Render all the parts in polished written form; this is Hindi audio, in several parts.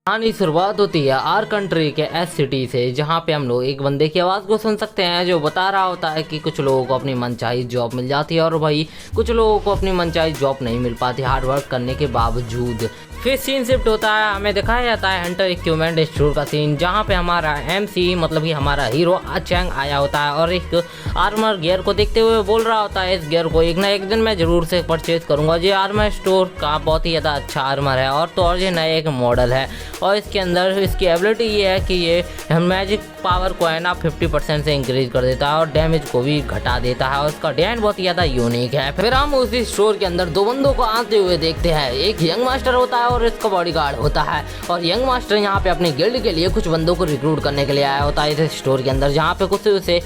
कहानी शुरुआत होती है आर कंट्री के एस सिटी से, जहाँ पे हम लोग एक बंदे की आवाज़ को सुन सकते हैं जो बता रहा होता है कि कुछ लोगों को अपनी मनचाही जॉब मिल जाती है और भाई कुछ लोगों को अपनी मनचाही जॉब नहीं मिल पाती हार्ड वर्क करने के बावजूद। फिर सीन शिफ्ट होता है, हमें दिखाया जाता है हंटर इक्विपमेंट स्टोर का सीन, जहाँ पे हमारा एमसी मतलब कि हमारा हीरो चैंग आया होता है और एक आर्मर गियर को देखते हुए बोल रहा होता है इस गियर को एक ना एक दिन मैं ज़रूर से परचेज करूँगा। ये आर्मर स्टोर का बहुत ही ज़्यादा अच्छा आर्मर है और ये नया एक मॉडल है और इसके अंदर इसकी एबिलिटी ये है कि ये मैजिक पावर को है ना 50% से इंक्रीज कर देता है और डैमेज को भी घटा देता है और उसका डिजाइन बहुत ही ज़्यादा यूनिक है। फिर हम उसी स्टोर के अंदर दो बंदों को आते हुए देखते हैं, एक यंग मास्टर होता है और इसका बॉडीगार्ड होता है और यंग मास्टर यहाँ पे अपने गिल्ड के लिए कुछ बंदों को रिक्रूट करने के लिए आया होता है इस स्टोर के अंदर, जहाँ पे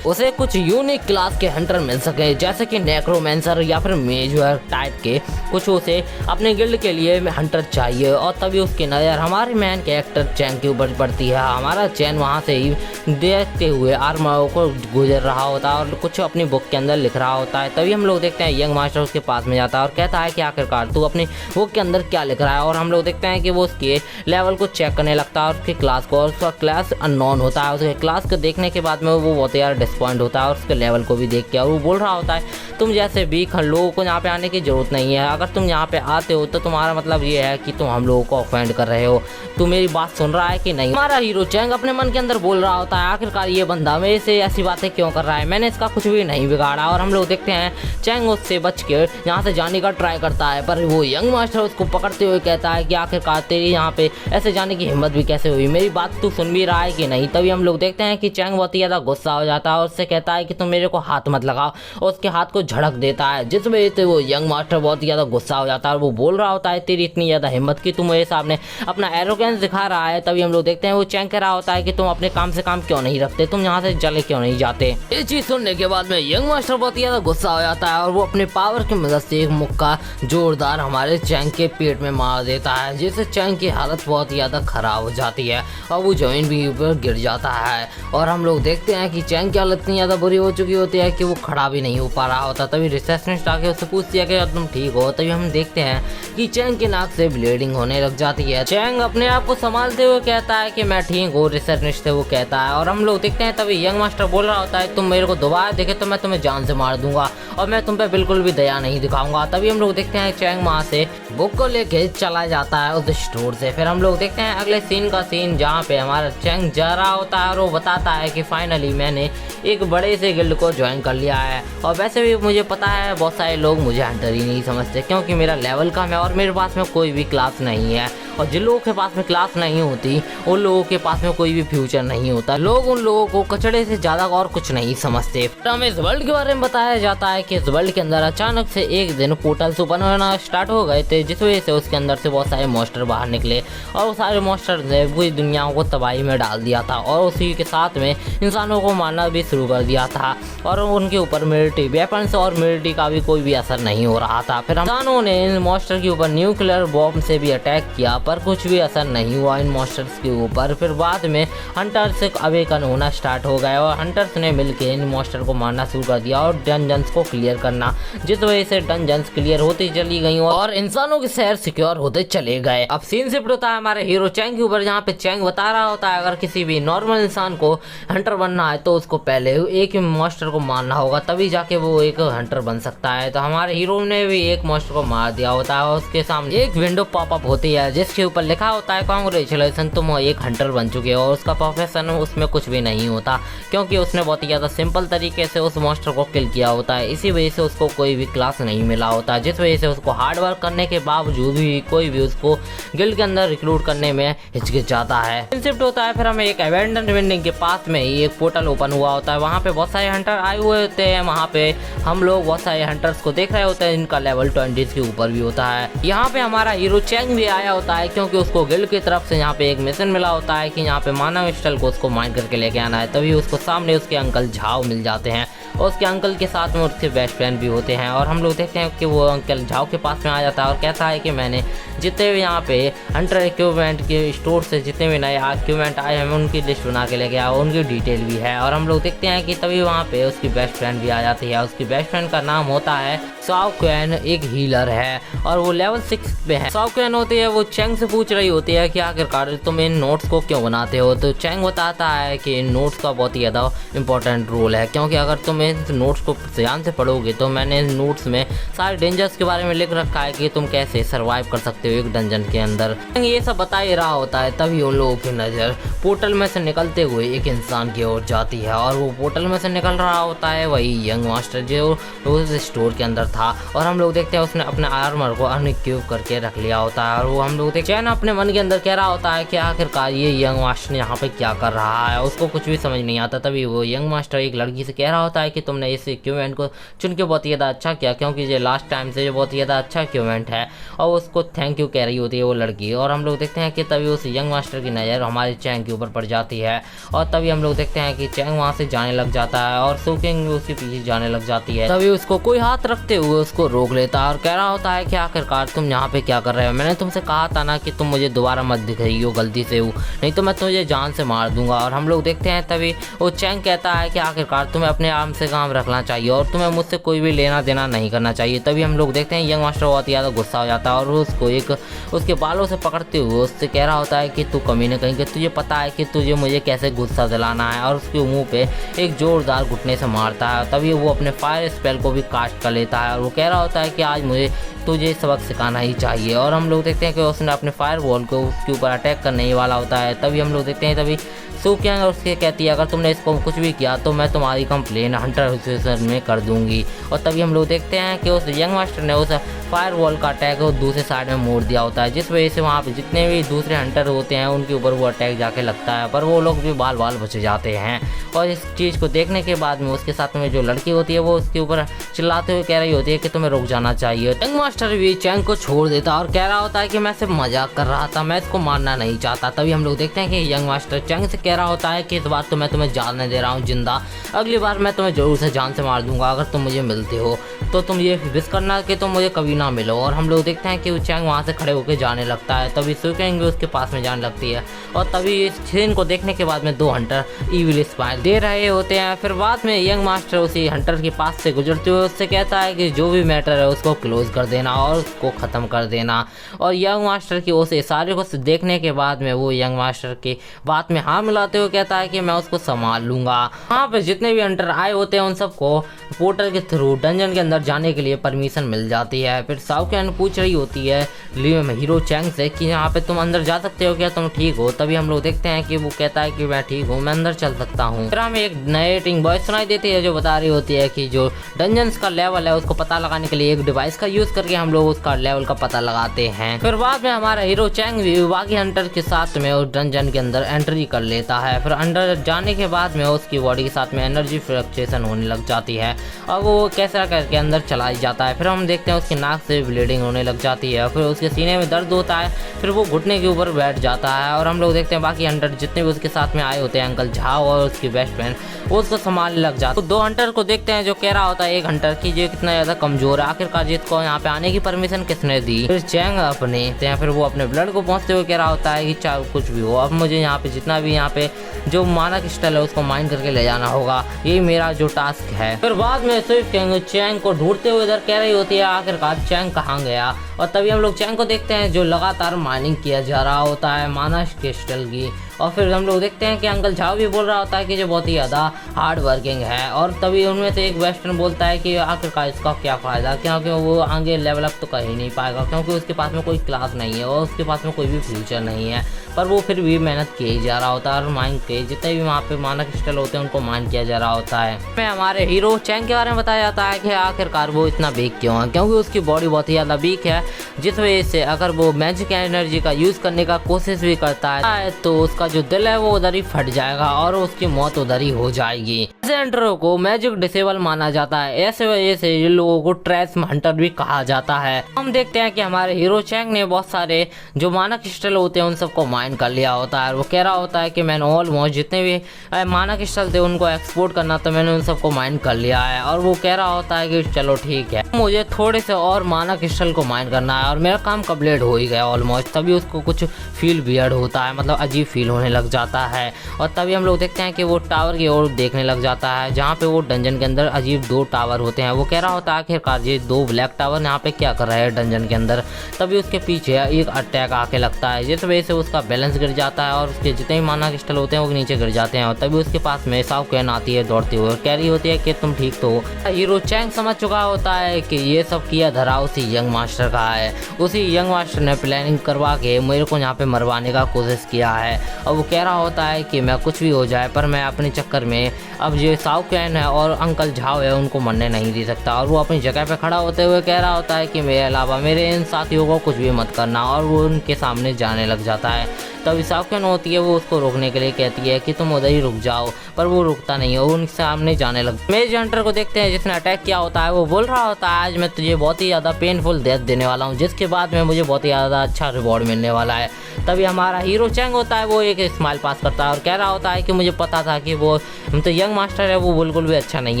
उसे कुछ यूनिक क्लास के हंटर मिल सके जैसे कि नेक्रोमेंसर या फिर मेजर टाइप के कुछ उसे अपने गिल्ड के लिए हंटर चाहिए। और तभी उसकी नज़र हमारे मैन कैरेक्टर चैन के ऊपर पड़ती है। हमारा चैन वहाँ से ही देखते हुए आर्मर को गुजर रहा होता है और कुछ अपनी बुक के अंदर लिख रहा होता है। तभी हम लोग देखते हैं यंग मास्टर उसके पास में जाता है और कहता है कि आखिरकार तू अपनी बुक के अंदर क्या लिख रहा है। और हम लोग देखते हैं कि वो उसके लेवल को चेक करने लगता है और उसकी क्लास को, और उसका क्लास अननोन होता है। उसके क्लास को देखने के बाद में वो बहुत यार डिसपॉइंट होता है और उसके लेवल को भी देख के, और वो बोल रहा होता है तुम जैसे वीक लोगों को यहाँ पे आने की जरूरत नहीं है, अगर तुम यहाँ पे आते हो तो तुम्हारा मतलब ये है कि तुम हम लोगों को ऑफेंड कर रहे हो। तू मेरी बात सुन रहा है कि नहीं? हमारा हीरो चैंग अपने मन के अंदर बोल रहा होता है आखिरकार ये बंदा मेरे से ऐसी बातें क्यों कर रहा है, मैंने इसका कुछ भी नहीं बिगाड़ा। और हम लोग देखते हैं चैंग उससे बच के यहाँ से जाने का ट्राई करता है, पर वो यंग मास्टर उसको पकड़ते हुए कहता है कि आखिरकार तेरी यहाँ पे ऐसे जाने की हिम्मत भी कैसे हुई, मेरी बात तू सुन भी रहा है कि नहीं? तभी हम लोग देखते हैं कि चैंग बहुत ही ज़्यादा गुस्सा हो जाता है और उससे कहता है कि तुम मेरे को हाथ मत लगाओ और उसके हाथ को झड़क देता है, जिस वजह से वो यंग मास्टर बहुत ही ज़्यादा गुस्सा हो जाता है और वो बोल रहा होता है तेरी इतनी ज़्यादा हिम्मत कि तुम मेरे सामने अपना एरोगेंस दिखा रहा है। तभी हम लोग देखते हैं वो चैंग कह रहा होता है कि तुम अपने काम से काम क्यों नहीं रखते, तुम यहाँ से चले क्यों नहीं जाते। ये चीज़ सुनने के बाद में यंग मास्टर बहुत ही ज़्यादा गुस्सा हो जाता है और वो अपने पावर की मदद से एक मुक्का जोरदार हमारे चैंग के पेट में मार देता है, जिससे चैंग की हालत बहुत ही ज़्यादा खराब हो जाती है और वो जमीन भी ऊपर गिर जाता है। और हम लोग देखते हैं कि चैंग की हालत इतनी ज़्यादा बुरी हो चुकी होती है कि वो खड़ा भी नहीं हो पा रहा होता। तभी रिसेप्शनिस्ट आके उससे पूछती है कि तुम ठीक हो? तभी हम देखते हैं कि चैंग के नाक से ब्लीडिंग होने लग जाती है। चैंग अपने आप को संभालते हुए कहता है कि मैं ठीक हूँ, रिसेप्शनिस्ट से वो कहता है। और हम लोग देखते हैं तभी यंग मास्टर बोल रहा होता है तुम मेरे को दोबारा देखे तो मैं तुम्हें जान से मार दूंगा और मैं तुम पे बिल्कुल भी दया नहीं दिखाऊंगा। तभी हम लोग देखते हैं चैंग वहाँ से बुक को लेके चला जाता है उस स्टोर से। फिर हम लोग देखते हैं अगले सीन का सीन, जहाँ पे हमारा चैंग जा रहा होता है और वो बताता है कि फाइनली मैंने एक बड़े से गिल्ड को ज्वाइन कर लिया है और वैसे भी मुझे पता है बहुत सारे लोग मुझे हंटर ही नहीं समझते क्योंकि मेरा लेवल कम है और मेरे पास में कोई भी क्लास नहीं है, और जिन लोगों के पास में क्लास नहीं होती उन लोगों के पास में कोई भी फ्यूचर नहीं होता। लोग उन लोगों को कचड़े से ज़्यादा और कुछ नहीं समझते। तो हमें इस वर्ल्ड के बारे में बताया जाता है कि इस वर्ल्ड के अंदर अचानक से एक दिन पोर्टल्स ओपन होना स्टार्ट हो गए थे, जिस वजह से उसके अंदर से बहुत सारे मॉन्स्टर बाहर निकले और वो सारे मॉन्स्टर ने पूरी दुनिया को तबाही में डाल दिया था और उसी के साथ में इंसानों को मारना भी शुरू कर दिया था और उनके ऊपर मिलिट्री वेपन्स और मिलिट्री का भी कोई भी असर नहीं हो रहा था। फिर इंसानों ने इन मॉन्स्टर के ऊपर न्यूक्लियर बॉम्ब से भी अटैक किया पर कुछ भी असर नहीं हुआ इन मॉन्स्टर्स के ऊपर। फिर बाद में हंटर्स अवेकन होना स्टार्ट हो गए और हंटर्स ने मिलकर इन मॉन्स्टर को मारना शुरू कर दिया और डंजन्स को क्लियर करना, जिस वजह से डंजन्स क्लियर होती चली गई और इंसानों के शहर सिक्योर होते चले गए। अब सीन शिफ्ट होता है हमारे हीरो चैंग के ऊपर, जहाँ पे चैंग बता रहा होता है अगर किसी भी नॉर्मल इंसान को हंटर बनना है तो उसको पहले एक मॉन्स्टर को मारना होगा, तभी जाके वो एक हंटर बन सकता है। तो हमारे हीरो ने भी एक मॉन्स्टर को मार दिया होता है और उसके सामने एक विंडो पॉपअप होती है जिसके ऊपर लिखा होता है कांग्रेचुलेसन तुम एक हंटर बन चुके हो। और उसका प्रोफेशन उसमें कुछ भी नहीं होता क्योंकि उसने बहुत ही ज़्यादा सिंपल तरीके से उस मॉन्स्टर को किल किया होता है, इसी वजह से उसको कोई भी क्लास नहीं मिला होता, जिस वजह से उसको हार्ड वर्क करने के बावजूद भी कोई भी उसको गिल्ड के अंदर रिक्रूट करने में हिचकिचाता है। शिफ्ट होता है फिर हमें एक एवेंडेंट बिल्डिंग के पास में ही एक पोर्टल ओपन हुआ होता है, वहाँ पे बहुत सारे हंटर आए हुए होते हैं। वहाँ पे हम लोग बहुत सारे हंटर्स को देख रहे होते हैं जिनका लेवल 20 के ऊपर भी होता है। यहाँ पे हमारा हीरो चैंग भी आया होता है क्योंकि उसको गिल्ड की तरफ से यहाँ पे एक मिशन मिला होता है कि यहाँ पे मानव स्टल को उसको माइन करके लेके आना है। तभी उसको सामने उसके अंकल झाओ मिल जाते हैं और उसके अंकल के साथ में उसके बेस्ट फ्रेंड भी होते हैं और हम लोग देखते हैं कि वो अंकल झाओ के पास में आ जाता है और कहता है कि मैंने जितने भी यहाँ पे हंटर इक्विपमेंट के स्टोर से जितने भी नए इक्विपमेंट आए हैं उनकी लिस्ट बना के लेके आया, उनकी डिटेल भी है। और हम लोग देखते हैं कि तभी वहाँ पे उसकी बेस्ट फ्रेंड भी आ जाती है। उसकी बेस्ट फ्रेंड का नाम होता है साओ क्वेन, एक हीलर है और वो लेवल 6 पे है। साओ क्वेन होती है, वो चैंग से पूछ रही होती है कि आखिरकार तुम इन नोट्स को क्यों बनाते हो। तो चैंग बताता है कि इन नोट्स का बहुत ही ज़्यादा इंपॉर्टेंट रोल है, क्योंकि अगर तुम इन नोट्स को ध्यान से पढ़ोगे तो मैंने इन नोट्स में सारे डेंजर्स के बारे में लिख रखा है कि तुम कैसे सर्वाइव कर सकते हो एक डंजन के अंदर। ये सब बता ही रहा होता है, तभी उन लोगों की नज़र पोर्टल में से निकलते हुए एक इंसान की ओर जाती है और वो पोर्टल में से निकल रहा होता है वही यंग मास्टर जो उस स्टोर के अंदर था। और हम लोग देखते हैं उसने अपने आर्मर को अनइक्विप करके रख लिया होता है। और वो हम लोग देखते हैं चैन अपने मन के अंदर कह रहा होता है कि आखिरकार ये यंग मास्टर यहाँ पे क्या कर रहा है, उसको कुछ भी समझ नहीं आता। तभी वो यंग मास्टर एक लड़की से कह रहा होता है कि तुमने इस इक्विपमेंट को चुन के बहुत ही ज़्यादा अच्छा किया, क्योंकि ये लास्ट टाइम से बहुत ही ज़्यादा अच्छा इक्विपमेंट है। और उसको थैंक यू कह रही होती है वो लड़की। और हम लोग देखते हैं कि तभी उस यंग मास्टर की नज़र हमारे चैंग के ऊपर पड़ जाती है और तभी हम लोग देखते हैं कि चैंग वहाँ से जाने लग जाता है और सोकिंग भी उसके पीछे जाने लग जाती है। तभी उसको कोई हाथ रखते हुए उसको रोक लेता है और कह रहा होता है कि आखिरकार तुम यहाँ पे क्या कर रहे हो, मैंने तुमसे कहा था ना कि तुम मुझे दोबारा मत दिखाइयो गलती से, नहीं तो मैं तुझे जान से मार दूंगा। और हम लोग देखते हैं तभी वो चैंग कहता है कि आखिरकार तुम्हें अपने आराम से काम रखना चाहिए और तुम्हें मुझसे कोई भी लेना देना नहीं करना चाहिए। तभी हम लोग देखते हैं यंग मास्टर बहुत ही ज़्यादा गुस्सा हो जाता है और उसको एक उसके बालों से पकड़ते हुए उससे कह रहा होता है कि तू कमीने कहीं, तुझे पता है कि तुझे मुझे कैसे गुस्सा दिलाना है। और उसके मुंह पे एक जोरदार घुटने से मारता है। तभी वो अपने फायर स्पेल को भी कास्ट कर लेता है और वो कह रहा होता है कि आज मुझे तुझे सबक सिखाना ही चाहिए। और हम लोग देखते हैं कि उसने अपने फायर बॉल को उसके ऊपर अटैक करने ही वाला होता है। तभी हम लोग देखते हैं तभी सोकियांग उसके कहती है अगर तुमने इसको कुछ भी किया तो मैं तुम्हारी कंप्लेन हंटर एसोसिएशन में कर दूंगी। और तभी हम लोग देखते हैं कि उस यंग मास्टर ने उस फायर वॉल का अटैक दूसरे साइड में मोड़ दिया होता है, जिस वजह से वहाँ पे जितने भी दूसरे हंटर होते हैं उनके ऊपर वो अटैक जाके लगता है, पर वो लोग भी बाल बाल बच जाते हैं। और इस चीज़ को देखने के बाद में उसके साथ में जो लड़की होती है वो उसके ऊपर चिल्लाते हुए कह रही होती है कि तुम्हें रुक जाना चाहिए। यंग मास्टर भी चैंग को छोड़ देता और कह रहा होता है कि मैं सिर्फ मजाक कर रहा था, मैं इसको मारना नहीं चाहता। तभी हम लोग देखते हैं कि यंग मास्टर चैंग से कह रहा होता है कि इस बार तो मैं तुम्हें जाने दे रहा हूँ जिंदा, अगली बार मैं तुम्हें जरूर से जान से मार दूंगा। अगर तुम मुझे मिलते हो तो तुम ये विश करना कि तुम मुझे कभी ना मिलो। और हम लोग देखते हैं कि वो चैंग वहाँ से खड़े होकर जाने लगता है। तभी सोकियांग भी उसके पास में जाने लगती है और तभी इस सीन को देखने के बाद में दो हंटर ईविल स्माइल दे रहे होते हैं। फिर बाद में यंग मास्टर उसी हंटर के पास से गुजरते हुए उससे कहता है कि जो भी मैटर है उसको क्लोज कर देना और उसको ख़त्म कर देना। और यंग मास्टर की उस इशारे को देखने के बाद में वो यंग मास्टर की बात में हाँ मिलाते हुए कहता है कि मैं उसको संभाल लूँगा। वहाँ पे जितने भी हंटर आए होते हैं उन सबको पोर्टल के थ्रू डंजन के अंदर जाने के लिए परमिशन मिल जाती है। फिर साओकियान पूछ रही होती है हीरो चैंग से कि यहाँ पे तुम अंदर जा सकते हो क्या, तुम ठीक हो। तभी हम लोग देखते हैं कि वो कहता है कि मैं ठीक हूँ, मैं अंदर चल सकता हूँ। फिर हमें एक नरेटिंग वॉइस सुनाई देती है जो बता रही होती है कि जो डंजन्स का लेवल है उसको पता लगाने के लिए एक डिवाइस का यूज करके हम लोग उसका लेवल का पता लगाते हैं। फिर बाद में हमारा हीरो चैंग भी बाकी हंटर के साथ में उस डंजन के अंदर एंट्री कर लेता है। फिर अंदर जाने के बाद में उसकी बॉडी के साथ में एनर्जी फ्लक्चुएशन होने लग जाती है और वो कैसा करके अंदर चला जाता है। फिर हम देखते हैं उसकी नाक से ब्लीडिंग होने लग जाती है, फिर उसके सीने में दर्द होता है, फिर वो घुटने के ऊपर बैठ जाता है। और हम लोग देखते हैं बाकी हंटर जितने भी उसके साथ में आए होते हैं अंकल झाओ और उसकी बेस्ट फ्रेंड वो उसको संभालने लग जाते हैं। तो दो हंटर को देखते हैं जो कह रहा होता है एक हंटर की जो कितना ज़्यादा कमजोर है, आखिरकार जिसको यहाँ पे आने की परमिशन किसने दी। फिर चैंग अपने फिर वो अपने ब्लड को पहुँचते हुए कह रहा होता है कि चाहे कुछ भी हो अब मुझे यहाँ पे जितना भी यहाँ पे जो मानक स्टाइल है उसको माइन करके ले जाना होगा, यही मेरा जो टास्क है। फिर बाद में स्विफ्ट किंग चैंग को ढूंढते हुए इधर कह रही होती है आखिरकार चैंग कहाँ गया। और तभी हम लोग चैंग को देखते हैं जो लगातार माइनिंग किया जा रहा होता है मानस क्रिस्टल की। और फिर हम लोग देखते हैं कि अंकल झाओ भी बोल रहा होता है कि जो बहुत ही ज़्यादा हार्ड वर्किंग है। और तभी उनमें से एक वेस्टर्न बोलता है कि आखिरकार इसका क्या फ़ायदा, क्योंकि वो आगे लेवल अप तो कर ही नहीं पाएगा क्योंकि उसके पास में कोई क्लास नहीं है और उसके पास में कोई भी फ्यूचर नहीं है। पर वो फिर भी मेहनत किया ही जा रहा होता है और माइन के जितने भी वहाँ पे मानक क्रिस्टल होते हैं उनको माइन किया जा रहा होता है। फिर हमारे हीरो चैंग के बारे में बताया जाता है कि आखिरकार वो इतना वीक क्यों है, क्योंकि उसकी बॉडी बहुत ही ज़्यादा वीक है, जिस वजह से अगर वो मैजिक एनर्जी का यूज़ करने का कोशिश भी करता है तो उसका जो दिल है वो उधर ही फट जाएगा और उसकी मौत उधर ही हो जाएगी। ऐसे हंटरों को मैजिक डिसेबल माना जाता है, ऐसे वजह से ये लोगों को ट्रैश हंटर भी कहा जाता है। जाता है। हम देखते हैं कि हमारे हीरो चैंग ने बहुत सारे जो मानक क्रिस्टल होते हैं उन सबको माइन कर लिया होता है। वो कह रहा होता है कि मैंने ऑलमोस्ट जितने भी मानक क्रिस्टल थे उनको एक्सपोर्ट करना तो मैंने उन सबको माइन कर लिया है। और वो कह रहा होता है कि चलो ठीक है, मुझे थोड़े से और मानक क्रिस्टल को माइन करना है और मेरा काम कंप्लीट हो ही गया ऑलमोस्ट। तभी उसको कुछ फील वियर्ड होता है, मतलब अजीब फील होने लग जाता है। और तभी हम लोग देखते हैं कि वो टावर की ओर देखने लग जाता है जहाँ पे वो डंजन के अंदर अजीब 2 टावर होते हैं। वो कह रहा होता है आखिरकार ये 2 ब्लैक टावर यहाँ पे क्या कर रहे हैं डंजन के अंदर। तभी उसके पीछे एक अटैक आके लगता है जिस वजह से उसका बैलेंस गिर जाता है और उसके जितने भी मानक क्रिस्टल होते हैं वो नीचे गिर जाते हैं। और तभी उसके पास में शाओ कैन आती है दौड़ती हुई और कह रही होती है कि तुम ठीक तो हो। हीरो चैंग समझ चुका होता है कि ये सब किया धरा उसी यंग मास्टर का है। उसी यंग मास्टर ने प्लानिंग करवा के मेरे को यहाँ पे मरवाने का कोशिश किया है। और वो कह रहा होता है कि मैं कुछ भी हो जाए पर मैं अपने चक्कर में अब जो शाओ कैन है और अंकल झाओ है उनको मरने नहीं दे सकता। और वो अपनी जगह पे खड़ा होते हुए कह रहा होता है कि मेरे अलावा मेरे इन साथियों को कुछ भी मत करना। और वो उनके सामने जाने लग जाता है। तभी शाओ कैन होती है वो उसको रोकने के लिए कहती है कि तुम उधर ही रुक जाओ, पर वो रुकता नहीं है, वो उनके सामने जाने लग। मेज हंटर को देखते हैं जिसने अटैक किया होता है। वो बोल रहा होता है आज मैं तुझे बहुत ही ज़्यादा पेनफुल डेथ देने वाला हूँ जिसके बाद में मुझे बहुत ही ज़्यादा अच्छा रिवॉर्ड मिलने वाला है। तभी हमारा हीरो चैंग होता है वो एक स्माइल पास करता है और कह रहा होता है कि मुझे पता था कि वो तो यंग मास्टर है वो बिल्कुल भी अच्छा नहीं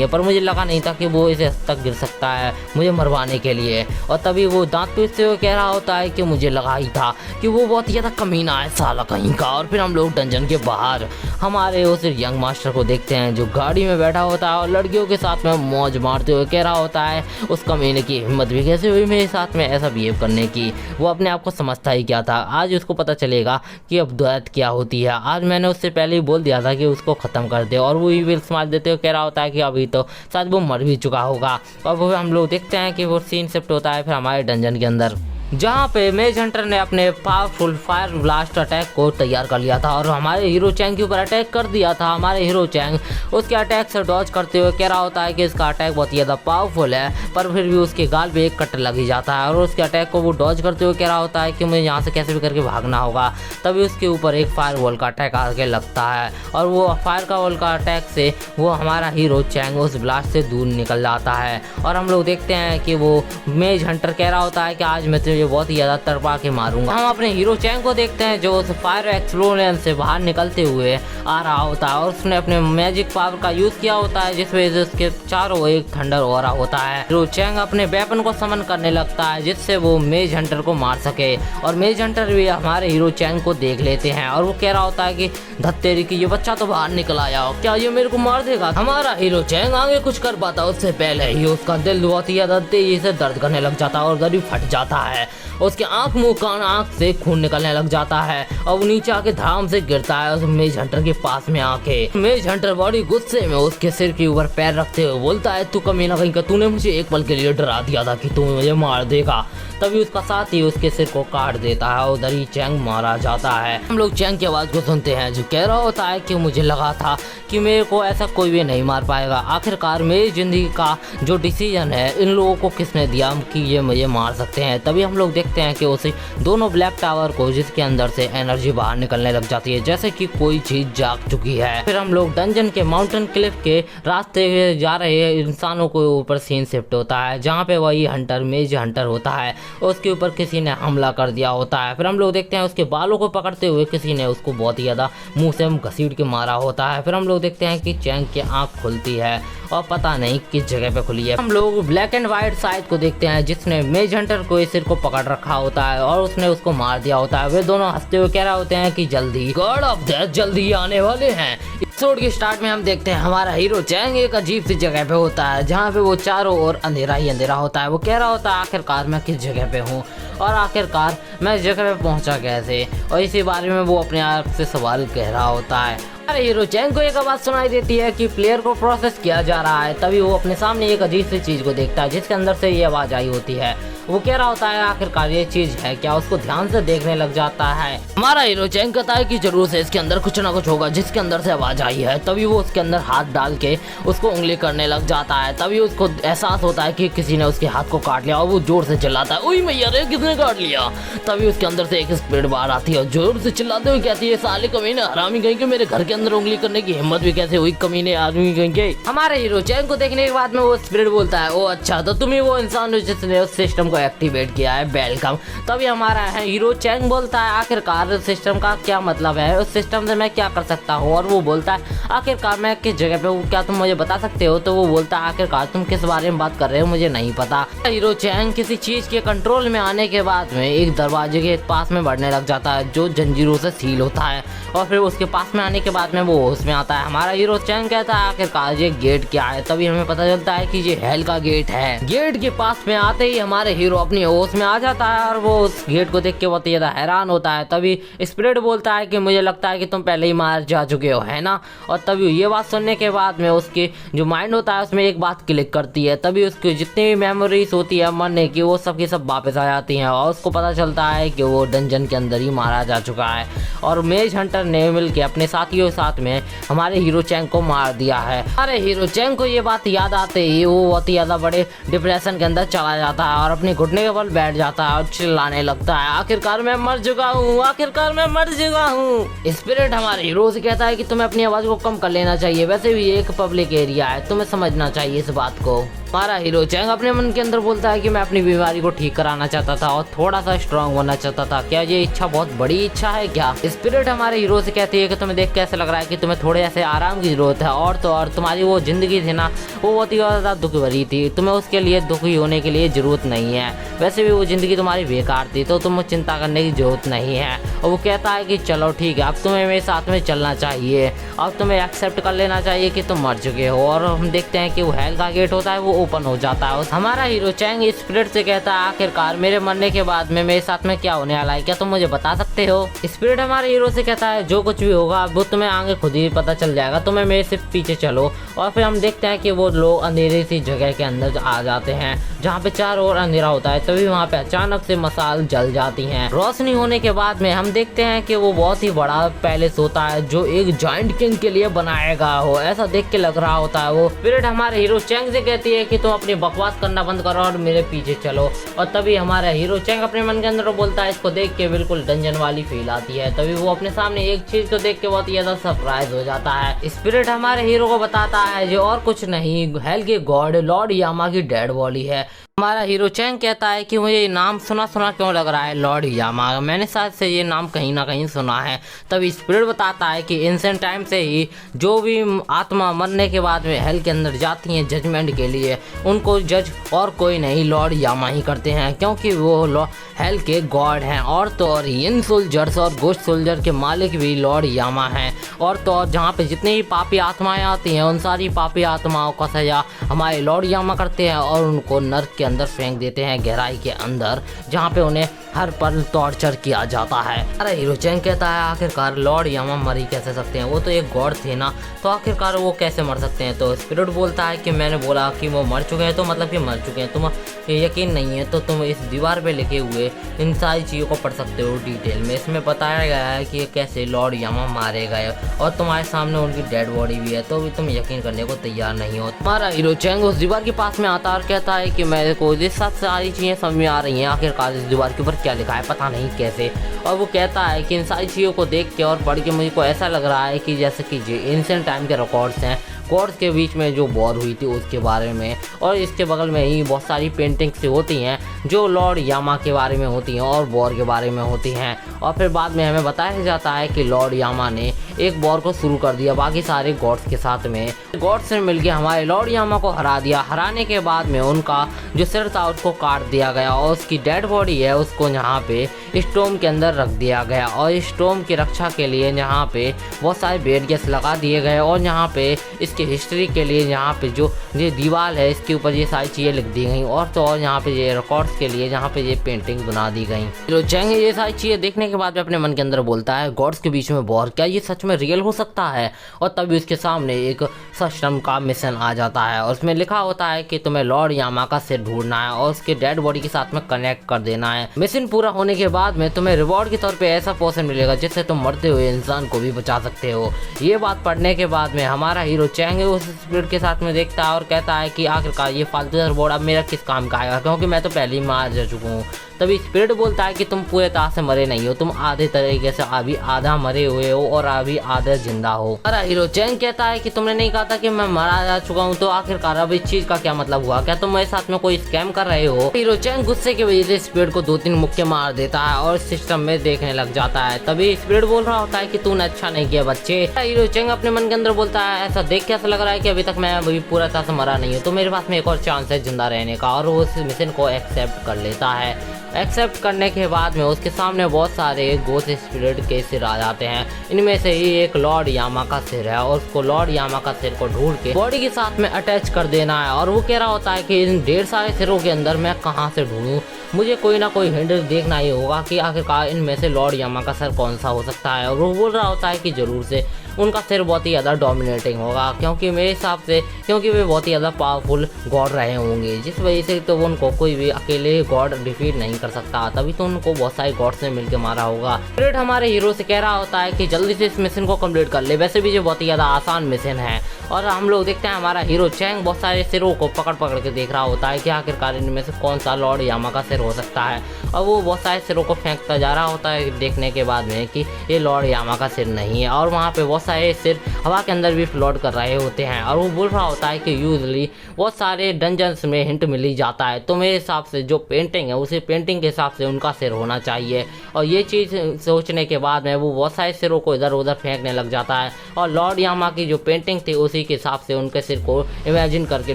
है, पर मुझे लगा नहीं था कि वो इस हद तक गिर सकता है मुझे मरवाने के लिए। और तभी वो दांत पीटते हुए कह रहा होता है कि मुझे लगा ही था कि वो बहुत ही ज़्यादा कमीना है साला कहीं का। और फिर हम लोग डंजन के बाहर हमारे उस यंग मास्टर को देखते हैं जो गाड़ी में बैठा होता है और लड़कियों के साथ में मौज मारते हुए कह रहा होता है उस कमीने की हिम्मत भी कैसे हुई मेरे साथ में ऐसा बिहेव करने की। वो अपने आप को समझता ही क्या था, आज उसको पता चलेगा कि अब डेथ क्या होती है। आज मैंने उससे पहले ही बोल दिया था कि उसको ख़त्म कर दे। और वो ही विल स्माइल देते हुए कह रहा होता है कि अभी तो शायद वो मर भी चुका होगा। और वो हम लोग देखते हैं कि वो सीन शिफ्ट होता है फिर हमारे डंजन के अंदर जहाँ पे मेज हंटर ने अपने पावरफुल फायर ब्लास्ट अटैक को तैयार कर लिया था और हमारे हीरो चैंग के ऊपर अटैक कर दिया था। हमारे हीरो चैंग उसके अटैक से डॉज करते हुए कह रहा होता है कि इसका अटैक बहुत ज़्यादा पावरफुल है, पर फिर भी उसके गाल पे एक कट लग ही जाता है। और उसके अटैक को वो डॉज करते हुए कह रहा होता है कि मुझे यहाँ से कैसे भी करके भागना होगा। तभी उसके ऊपर एक फायर वॉल का अटैक आके लगता है और वो फायर का वॉल का अटैक से वो हमारा हीरो चैंग उस ब्लास्ट से दूर निकल जाता है। और हम लोग देखते हैं कि वो मेज हंटर कह रहा होता है कि आज मैं तुझे बहुत ही ज़्यादा तड़पा के मारूंगा। हम अपने हीरो चैंग को देखते हैं जो उस फायर एक्सप्लोजन से बाहर निकलते हुए आ रहा होता है और उसने अपने मैजिक पावर का यूज किया होता है जिस वजह से उसके चारों एक थंडर ऑरा होता है। हीरो चैंग अपने वेपन को समन करने लगता है जिससे वो मेज हंटर को मार सके। और मेज हंटर भी हमारे हीरो चैंग को देख लेते हैं और वो कह रहा होता है कि धत्तेरी की ये बच्चा तो बाहर निकल आया, क्या ये मेरे को मार देगा। हमारा हीरो चैंग आगे कुछ कर पाता उससे पहले ही उसका दिल बहुत ही ज्यादा तेजी से दर्द करने लग जाता है और दर्द फट जाता है। उसके आंख मुंह कान आंख से खून निकलने लग जाता है और वो नीचे आके धड़ाम से गिरता है उस मेज हंटर के पास में आके। मेज हंटर बड़ी गुस्से में उसके सिर के ऊपर पैर रखते हुए बोलता है तू कमीना कहीं का, तूने मुझे एक पल के लिए डरा दिया था कि तू मुझे मार देगा। तभी उसका साथी उसके सिर को काट देता है और उधर ही चैंग मारा जाता है। हम लोग चैंग की आवाज़ को सुनते हैं जो कह रहा होता है कि मुझे लगा था कि मेरे को ऐसा कोई भी नहीं मार पाएगा। आखिरकार मेरी ज़िंदगी का जो डिसीजन है इन लोगों को किसने दिया कि ये मुझे मार सकते हैं। तभी हम लोग देखते हैं कि उसे दोनों ब्लैक टावर को जिसके अंदर से एनर्जी बाहर निकलने लग जाती है जैसे कि कोई चीज़ जाग चुकी है। फिर हम लोग डंजन के माउंटेन क्लिफ के रास्ते जा रहे इंसानों को ऊपर सीन शिफ्ट होता है जहाँ पे वही हंटर मेज हंटर होता है उसके ऊपर किसी ने हमला कर दिया होता है। फिर हम लोग देखते हैं उसके बालों को पकड़ते हुए किसी ने उसको बहुत ही ज़्यादा मुंह से घसीट के मारा होता है। फिर हम लोग देखते हैं कि चैंग की आंख खुलती है और पता नहीं किस जगह पे खुली है। हम लोग ब्लैक एंड व्हाइट साइड को देखते हैं जिसने मेज हंटर को सिर को पकड़ रखा होता है और उसने उसको मार दिया होता है। वे दोनों हंसते हुए कह रहे होते हैं कि जल्दी गॉड ऑफ डेथ जल्दी आने वाले हैं। एपिसोड के स्टार्ट में हम देखते हैं हमारा हीरो चैंग एक अजीब सी जगह पे होता है जहाँ पे वो चारों ओर अंधेरा ही अंधेरा होता है। वो कह रहा होता है आखिरकार मैं किस जगह पे हूँ और आखिरकार मैं इस जगह पे पहुँचा कैसे, और इसी बारे में वो अपने आप से सवाल कह रहा होता है। हमारे हीरो चैंग को एक आवाज़ सुनाई देती है कि प्लेयर को प्रोसेस किया जा रहा है। तभी वो अपने सामने एक अजीब सी चीज़ को देखता है जिसके अंदर से ये आवाज़ आई होती है। वो कह रहा होता है आखिरकार ये चीज़ है क्या, उसको ध्यान से देखने लग जाता है। हमारा हीरो चैंग कहता है कि जरूर से इसके अंदर कुछ ना कुछ होगा जिसके अंदर से आवाज़ आई है। तभी वो उसके अंदर हाथ डाल के उसको उंगली करने लग जाता है। तभी उसको एहसास होता है कि किसी ने उसके हाथ को काट लिया और वो जोर से चिल्लाता है ओए मैया रे किसने काट लिया। तभी उसके अंदर से एक स्पिरिट बाहर आती है और जोर से चिल्लाते हुए कहती है साले कमीने हरामी कहीं के मेरे घर के अंदर उंगली करने की हिम्मत भी कैसे हुई, कमीने आदमी कहेंगे। हमारे हीरो चैंग को देखने के बाद में वो स्पिरिट बोलता है, ओ अच्छा तो तुम ही वो इंसान हो जिसने उस सिस्टम को एक्टिवेट किया है, वेलकम। तभी हमारा हीरो चैंग बोलता है, आखिरकार सिस्टम का क्या मतलब है, उस सिस्टम से मैं क्या कर सकता हूँ। और वो बोलता है आखिरकार मैं किस जगह पे हूँ, क्या तुम मुझे बता सकते हो। तो वो बोलता है आखिरकार तुम किस बारे में बात कर रहे हो, मुझे नहीं पता। हीरो चैंग किसी चीज के कंट्रोल में आने के बाद में एक दरवाजे के पास में बढ़ने लग जाता है जो जंजीरों से सील होता है, और फिर उसके पास में आने के बाद में वो होश में आता है। हमारा हीरो चैंग कहता है आखिरकार ये गेट क्या है। तभी हमें पता चलता है कि ये हेल का गेट है। गेट के पास में आते ही हमारे हीरो अपनी होश में आ जाता है और वो उस गेट को देख के बहुत ज्यादा हैरान होता है। तभी स्पिरिट बोलता है कि मुझे लगता है कि तुम पहले ही मार जा चुके हो, है ना। और तभी ये बात सुनने के बाद में उसके जो माइंड होता है उसमें एक बात क्लिक करती है। तभी उसकी जितनी भी मेमोरीज होती है मरने की वो सब की सब वापस आ जाती हैं और उसको पता चलता है कि वो डंजन के अंदर ही मारा जा चुका है और मेज हंटर ने मिलकर अपने साथियों के साथ में हमारे हीरो चैंग को मार दिया है। हमारे हीरो चैंग को ये बात याद आते ही वो बहुत ही ज्यादा बड़े डिप्रेशन के अंदर चला जाता है और अपने घुटने के बल बैठ जाता है और चिल्लाने लगता है आखिरकार मैं मर चुका हूँ, आखिरकार मैं मर चुका हूँ। स्पिरिट हमारे हीरो से कहता है कि तुम्हें अपनी आवाज को कम कर लेना चाहिए, वैसे भी ये एक पब्लिक एरिया है, तुम्हें समझना चाहिए इस बात को। हमारा हीरो चैंग अपने मन के अंदर बोलता है कि मैं अपनी बीमारी को ठीक कराना चाहता था और थोड़ा सा स्ट्रांग होना चाहता था, क्या ये इच्छा बहुत बड़ी इच्छा है क्या। स्पिरिट हमारे हीरो से कहती है कि तुम्हें देख के ऐसा लग रहा है कि तुम्हें थोड़े ऐसे आराम की जरूरत है, और तो और तुम्हारी वो जिंदगी थी ना वो बहुत ही ज़्यादा दुख भरी थी, तुम्हें उसके लिए दुखी होने के लिए जरूरत नहीं है, वैसे भी वो जिंदगी तुम्हारी बेकार थी तो तुम्हें चिंता करने की जरूरत नहीं है। और वो कहता है कि चलो ठीक है अब तुम्हें मेरे साथ में चलना चाहिए, अब तुम्हें एक्सेप्ट कर लेना चाहिए कि तुम मर चुके हो। और हम देखते हैं कि वो हेल का गेट होता है वो ओपन हो जाता है। हमारा हीरो चैंग स्पिरिट से कहता है आखिरकार मेरे मरने के बाद में मेरे साथ में क्या होने वाला है, क्या तुम मुझे बता सकते हो। स्पिरिट हमारे हीरो से कहता है जो कुछ भी होगा वो तुम्हें आगे खुद ही पता चल जाएगा, तुम्हें मेरे से पीछे चलो। और फिर हम देखते हैं कि वो लोग अंधेरी सी जगह के अंदर आ जाते हैं जहाँ पे चारों ओर अंधेरा होता है। तभी वहाँ पे अचानक से मसाल जल जाती हैं। रोशनी होने के बाद में हम देखते हैं कि वो बहुत ही बड़ा पैलेस होता है जो एक जायंट किंग के लिए बनाया गया हो, ऐसा देख के लग रहा होता है। वो स्पिरिट हमारे हीरो चैंग से कहती है कि तुम अपनी बकवास करना बंद करो और मेरे पीछे चलो। और तभी हमारा हीरो चैंग अपने मन के अंदर बोलता है, इसको देख के बिल्कुल डंजन वाली फील आती है। तभी वो अपने सामने एक चीज को देख के बहुत ज्यादा सरप्राइज हो जाता है। स्पिरिट हमारे हीरो को बताता है जो और कुछ नहीं हेल के गॉड लॉर्ड यामा की डेड बॉडी है। हमारा हीरो चैंग कहता है कि मुझे ये नाम सुना सुना क्यों लग रहा है, लॉर्ड यामा, मैंने शायद से ये नाम कहीं ना कहीं सुना है। तब स्पिरिट बताता है कि एंशिएंट टाइम से ही जो भी आत्मा मरने के बाद में हेल के अंदर जाती हैं जजमेंट के लिए, उनको जज और कोई नहीं लॉर्ड यामा ही करते हैं, क्योंकि वो हेल के गॉड हैं। और तो और इन सोल्जर्स और गोस्ट सोल्जर के मालिक भी लॉर्ड यामा हैं। और तो और जहाँ पे जितनी भी पापी आत्माएं आती हैं उन सारी पापी आत्माओं का सजा हमारे लॉर्ड यामा करते हैं और उनको नर्क के अंदर फेंक देते हैं, गहराई के अंदर, जहाँ पे उन्हें हर पल टॉर्चर किया जाता है। अरे हीरो चैंग कहता है आखिरकार लॉर्ड यामा मर ही कैसे सकते हैं, वो तो एक गॉड थे ना, तो आखिरकार वो कैसे मर सकते हैं। तो स्पिरिट बोलता है कि मैंने बोला कि वो मर चुके हैं तो मतलब कि मर चुके हैं, तुम यकीन नहीं है तो तुम इस दीवार पे लिखे हुए इन सारी चीज़ों को पढ़ सकते हो डिटेल में। इसमें बताया गया है कि कैसे लॉर्ड यामा मारे गए और तुम्हारे सामने उनकी डेड बॉडी भी है, तो भी तुम यकीन करने को तैयार नहीं हो। हमारा हीरो चैंग उस दीवार के पास में आता है और कहता है कि मेरे को इस साथ सारी चीज़ें समझ में आ रही हैं, आखिरकार इस दीवार के ऊपर क्या लिखा है पता नहीं कैसे। और वो कहता है कि इन सारी चीज़ों को देख के और पढ़ के मुझे को ऐसा लग रहा है कि जैसे कि जो एंशिएंट टाइम के रिकॉर्ड्स हैं, गॉड्स के बीच में जो वॉर हुई थी उसके बारे में, और इसके बगल में ही बहुत सारी पेंटिंग्स होती हैं जो लॉर्ड यामा के बारे में होती हैं और वॉर के बारे में होती हैं। और फिर बाद में हमें बताया जाता है कि लॉर्ड यामा ने एक वॉर को शुरू कर दिया बाकी सारे गॉड्स के साथ में, गॉड्स से मिलकर हमारे लॉर्ड यामा को हरा दिया। हराने के बाद में उनका जो सिर था उसको काट दिया गया और उसकी डेड बॉडी है उसको यहाँ पे स्टोम के अंदर रख दिया गया। और स्टोम की रक्षा के लिए यहाँ पे बहुत सारे बैरियर्स लगा दिए गए और यहाँ पे इसकी हिस्ट्री के लिए यहाँ पे जो ये दीवार है इसके ऊपर ये सारी चीज़ें लिख दी गई। और तो और यहाँ पे ये रिकॉर्ड्स के लिए यहाँ पे ये पेंटिंग बना दी गई। हीरो चैंग ये सारी चीज़ें देखने के बाद में अपने मन के अंदर बोलता है गॉड्स के बीच में वॉर, क्या ये सच में रियल हो सकता है। और तभी उसके सामने एक सिस्टम का मिशन आ जाता है और उसमें लिखा होता है कि तुम्हें लॉर्ड यामा का सिर ढूंढना है और उसके डेड बॉडी के साथ में कनेक्ट कर देना है। मिशन पूरा होने के बाद में तुम्हें रिवॉर्ड के तौर पे ऐसा पोर्शन मिलेगा जिससे तुम मरते हुए इंसान को भी बचा सकते हो। ये बात पढ़ने के बाद में हमारा हीरो चैंग उस स्पिरिट के साथ में देखता है और कहता है कि आखिरकार ये फालतू रिवॉर्ड अब मेरा किस काम का आएगा, क्योंकि मैं तो पहले ही मार जा चुका हूँ। तभी स्पिरिट बोलता है कि तुम पूरे तरह से मरे नहीं हो, तुम आधे तरीके से अभी आधा मरे हुए हो और अभी आधा जिंदा हो। हमारा हीरो चैंग कहता है कि तुमने नहीं कहा था कि मैं मारा जा चुका हूँ, तो आखिरकार अब इस चीज का क्या मतलब हुआ, क्या तुम मेरे साथ में कोई स्कैम कर रहे हो। हीरो चैंग गुस्से की वजह से स्पिरिट को 2-3 मुक्के मार देता है और सिस्टम में देखने लग जाता है। तभी स्पिरिट बोल रहा होता है कि तूने अच्छा नहीं किया बच्चे। हीरो चैंग अपने मन के अंदर बोलता है ऐसा देख के ऐसा लग रहा है कि अभी तक मैं अभी पूरा तरह से मरा नहीं हूँ, तो मेरे पास में एक और चांस है जिंदा रहने का, और वो उस मिशन को एक्सेप्ट कर लेता है। एक्सेप्ट करने के बाद में उसके सामने बहुत सारे गोस्ट स्पिरिट के सिर आ जाते हैं। इनमें से ही एक लॉर्ड यामा का सिर है और उसको लॉर्ड यामा का सिर को ढूंढ के बॉडी के साथ में अटैच कर देना है। और वो कह रहा होता है कि इन ढेर सारे सिरों के अंदर मैं कहाँ से ढूंढूं, मुझे कोई ना कोई हिंट देखना ही होगा कि आखिरकार इनमें से लॉर्ड यामा का सर कौन सा हो सकता है। और वो बोल रहा होता है कि जरूर से उनका सिर बहुत ही ज़्यादा डोमिनेटिंग होगा, क्योंकि मेरे हिसाब से क्योंकि वे बहुत ही ज़्यादा पावरफुल गॉड रहे होंगे, जिस वजह से तो उनको कोई भी अकेले गॉड डिफीट नहीं कर सकता, तभी तो उनको बहुत सारे गॉड से मिलकर मारा होगा। स्पिरिट हमारे हीरो से कह रहा होता है कि जल्दी से इस मिशन को कंप्लीट कर ले, वैसे भी ये बहुत ही ज़्यादा आसान मिशन है। और हम लोग देखते हैं हमारा हीरो चैंग बहुत सारे सिरों को पकड़ पकड़ के देख रहा होता है कि आखिरकार इनमें से कौन सा लॉर्ड यामा का सिर हो सकता है। और वो बहुत सारे सिरों को फेंकता जा रहा होता है देखने के बाद में कि ये लॉर्ड यामा का सिर नहीं है। और वहाँ पे बहुत सारे सिर हवा के अंदर भी फ्लोट कर रहे होते हैं। और वो बोल रहा होता है कि यूजली बहुत सारे डंजन्स में हिंट मिल ही जाता है, तो मेरे हिसाब से जो पेंटिंग है उसी पेंटिंग के हिसाब से उनका सिर होना चाहिए। और ये चीज़ सोचने के बाद में वो बहुत सारे सिरों को इधर उधर फेंकने लग जाता है और लॉर्ड यामा की जो पेंटिंग थी उसी के हिसाब से उनके सिर को इमेजिन करके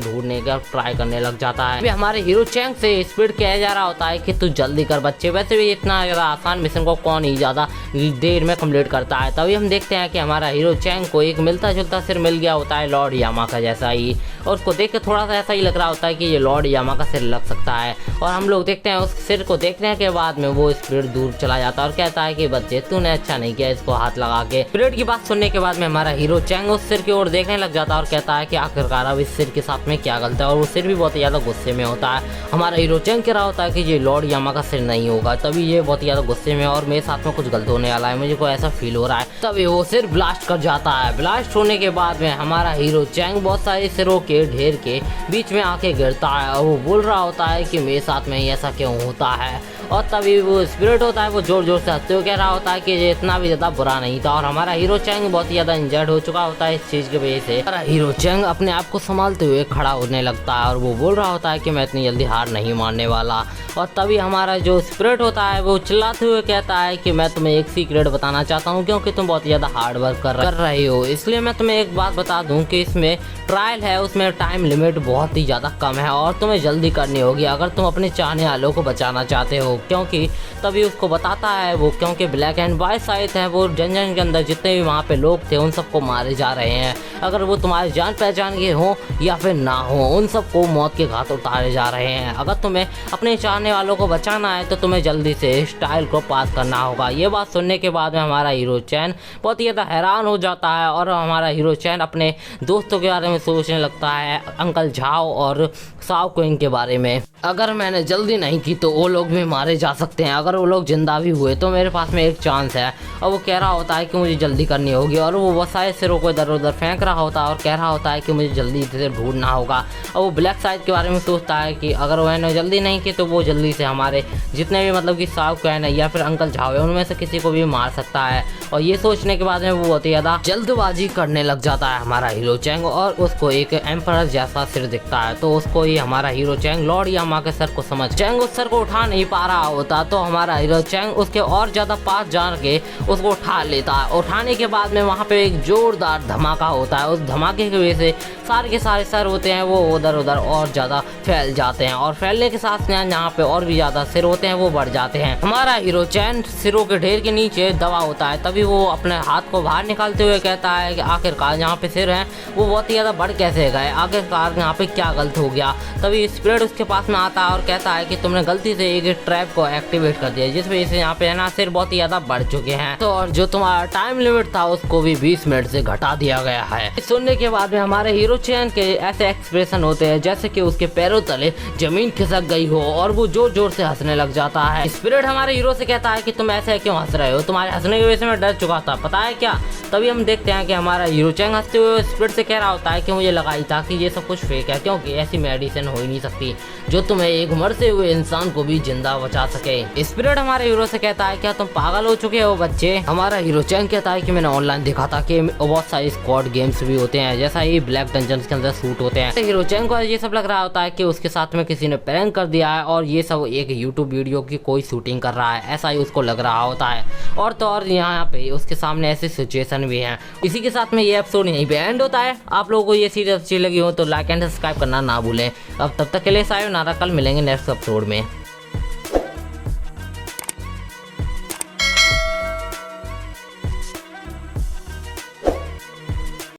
ढूंढने का ट्राई करने लग जाता है। हमारे हीरो चैंग से स्पीड कहा जा रहा होता है कि तू जल्दी कर बच्चे, वैसे भी इतना ज़्यादा आसान मिशन को कौन ही ज़्यादा देर में कंप्लीट करता है। तभी हम देखते हैं कि हमारा हीरो चैंग को एक मिलता जुलता सिर मिल गया होता है लॉर्ड यामा का जैसा ही, और उसको देख के थोड़ा सा ऐसा ही लग रहा होता है कि ये लॉर्ड यामा का सिर लग सकता है। और हम लोग देखते हैं उस सिर को देखने के बाद में वो स्पिरिट दूर चला जाता है और कहता है कि बच्चे तूने अच्छा नहीं किया इसको हाथ लगा के। स्पिरिट की बात सुनने के बाद में हमारा हीरो चैंग उस सिर की ओर देखने लग जाता है और कहता है कि आखिरकार अब इस सिर के साथ में क्या गलत है। और वो सिर भी बहुत ही ज़्यादा गुस्से में होता है। हमारा हीरो चैंग कह रहा होता है कि ये लॉर्ड यामा का सिर नहीं होगा। तभी ये बहुत ही ज़्यादा गुस्से में और मेरे साथ में कुछ गलत होने वाला है, मुझे को ऐसा फील हो रहा है। तभी वो सिर ब्लास्ट कर जाता है। ब्लास्ट होने के बाद में हमारा हीरो चैंग बहुत सारे सिरों के ढेर के बीच में आके गिरता है और वो बोल रहा होता है कि मेरे साथ में ऐसा क्यों होता है। और तभी वो स्पिरिट होता है वो जोर जोर से हंसते हुए कह रहा होता है कि ये इतना भी ज़्यादा बुरा नहीं था। और हमारा हीरो चैंग बहुत ही ज़्यादा इंजर्ड हो चुका होता है इस चीज़ की वजह से। हमारा हीरो चैंग अपने आप को संभालते हुए खड़ा होने लगता है और वो बोल रहा होता है कि मैं इतनी जल्दी हार नहीं मानने वाला। और तभी हमारा जो स्पिरिट होता है वो चिल्लाते हुए कहता है कि मैं तुम्हें एक सीक्रेट बताना चाहता हूँ, क्योंकि तुम बहुत ही ज़्यादा हार्ड वर्क कर रहे हो, इसलिए मैं तुम्हें एक बात बता दूँ कि इसमें ट्रायल है, उसमें टाइम लिमिट बहुत ही ज़्यादा कम है और तुम्हें जल्दी करनी होगी अगर तुम अपने चाहने वालों को बचाना चाहते हो। क्योंकि तभी उसको बताता है वो, क्योंकि ब्लैक एंड वाइट साइड है वो जंजन के अंदर जितने भी वहाँ पे लोग थे उन सबको मारे जा रहे हैं। अगर वो तुम्हारे जान पहचान के हो या फिर ना हो, उन सबको मौत के घाट उतारे जा रहे हैं। अगर तुम्हें अपने चाहने वालों को बचाना है तो तुम्हें जल्दी से इस ट्रायल को पास करना होगा। ये बात सुनने के बाद में हमारा हीरो चैन बहुत ही ज़्यादा हैरान हो जाता है और हमारा हीरो चैन अपने दोस्तों के बारे में सोचने लगता है, अंकल झाओ और साओ क्विंग के बारे में। अगर मैंने जल्दी नहीं की तो वो लोग भी मारे जा सकते हैं, अगर वो लोग जिंदा भी हुए तो मेरे पास में एक चांस है। और वो कह रहा होता है कि मुझे जल्दी करनी होगी और वो बहुत सारे सिरों को इधर उधर फेंक रहा होता है और कह रहा होता है कि मुझे जल्दी से ढूंढना होगा। और वो ब्लैक साइड के बारे में सोचता है कि अगर मैंने जल्दी नहीं की तो वो जल्दी से हमारे जितने भी मतलब कि साओ क्विंग है या फिर अंकल झाओ है उनमें से किसी को भी मार सकता है। और ये सोचने के बाद में वो बहुत ही ज़्यादा जल्दबाजी करने लग जाता है हमारा हीरो चैंग, और उसको एक एम्परर जैसा सिर दिखता है। तो उसको ही हमारा हीरो चैंग लॉर्ड यामा के सर को समझ चैंग उस सर को उठा नहीं पा रहा होता, तो हमारा हीरो चैंग उसके और ज़्यादा पास जा के उसको उठा लेता है। उठाने के बाद में वहाँ पे एक जोरदार धमाका होता है। उस धमाके की वजह से सारे के सारे सर होते हैं वो उधर उधर और ज़्यादा फैल जाते हैं और फैलने के साथ यहाँ पे और भी ज़्यादा सिर होते हैं वो बढ़ जाते हैं। हमारा हीरो चैंग सिरों के ढेर के नीचे दबा होता है। तभी वो अपने हाथ को बाहर निकालते हुए कहता है कि आखिरकार यहाँ पे सिर हैं वो बहुत ही ज़्यादा बढ़ कैसे गए, आखिरकार यहाँ पे क्या गलत हो गया। तभी स्पिरिट उसके पास में आता है और कहता है कि तुमने गलती से एक ट्रैप को एक्टिवेट कर दिया, जिस वजह से यहाँ पे है ना सिर बहुत ही ज़्यादा बढ़ चुके हैं। तो और जो तुम्हारा टाइम लिमिट था उसको भी 20 मिनट से घटा दिया गया है। सुनने के बाद में हमारे हीरो चैंग के ऐसे एक्सप्रेशन होते हैं जैसे कि उसके पैरों तले जमीन खिसक गई हो और वो जोर जोर से हंसने लग जाता है। स्पिरिट हमारे हीरो से कहता है कि तुम ऐसे क्यों हंस रहे हो, तुम्हारे हंसने की वजह से मैं डर चुका था, पता है क्या। तभी हम देखते हैं कि हमारा हीरो चैंग हंसते हुए स्पिरिट से कह रहा होता है कि मुझे लगा ही था कि ये सब कुछ फेक है, क्योंकि ऐसी मेडिसिन हो ही नहीं सकती जो तुम्हें एक मरते हुए इंसान को भी जिंदा बचा सके। स्पिरिट हमारे हीरो से कहता है, क्या तुम पागल हो चुके हो बच्चे? हमारा हीरो चैंग कहता है कि मैंने ऑनलाइन देखा था कि बहुत सारे स्क्वाड गेम्स भी होते हैं, जैसा ही ब्लैक डंजन के अंदर शूट होते हैं। हीरो चैंग को ये सब लग रहा होता है कि उसके साथ में किसी ने प्रैंक कर दिया है और ये सब एक यूट्यूब वीडियो की कोई शूटिंग कर रहा है, ऐसा ही उसको लग रहा होता है। और तो और यहाँ पे उसके सामने ऐसी सिचुएशन भी है। इसी के साथ में ये एपिसोड यहीं पे एंड होता है। आप लोगों को ये सीरीज अच्छी लगी हो तो लाइक एंड सब्सक्राइब करना ना भूलें। अब तब तक के लिए सायोनारा, कल मिलेंगे नेक्स्ट एपिसोड में।